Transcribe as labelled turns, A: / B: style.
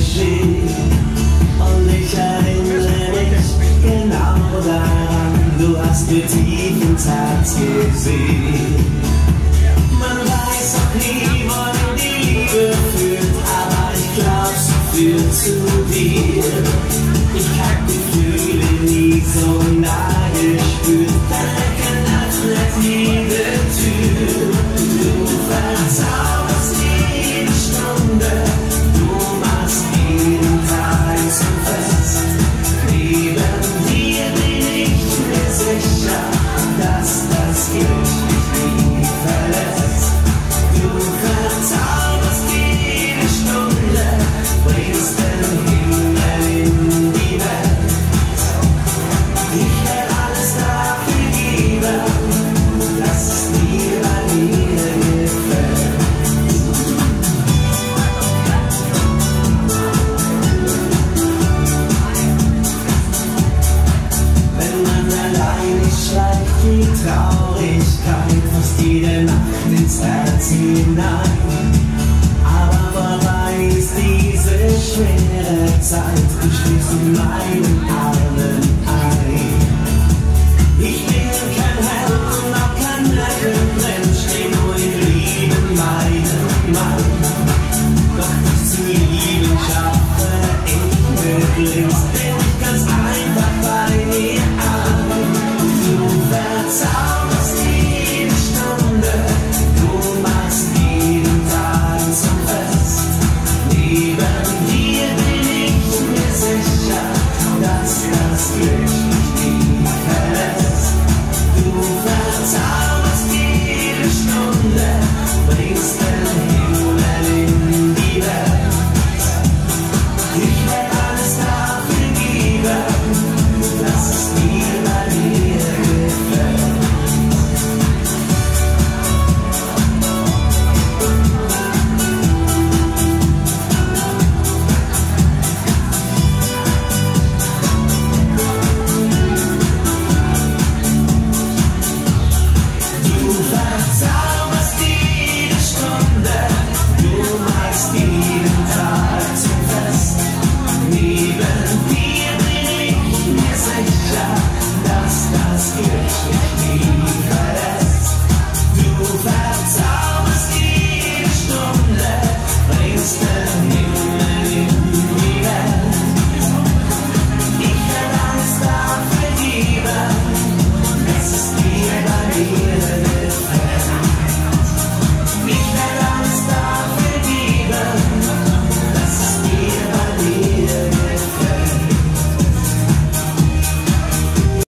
A: geschehen. Und ich erinnere mich genau daran, du hast mir tief ins Herz gesehen. Man weiß auch nie, wohin die Liebe führt, aber ich glaub, sie führt zu dir. Ich hab die Gefühle nie so nah gespürt, deine öffnet jede Tür. Du verzauberst jede Stunde, du machst jeden Tag zum Fest. Neben dir bin ich mir sicher, dass das Glück dich nie verlässt. Du verzauberst jede Stunde, bringst den Himmel in die Welt. Ich werde alles dafür geben, dass es dir bei mir gefällt. Wenn man allein nicht schleicht, die Traurigkeit fast jede Nacht ins Herz hinein. Aber vorbei ist diese schwere Zeit, du schläfst in meinen Armen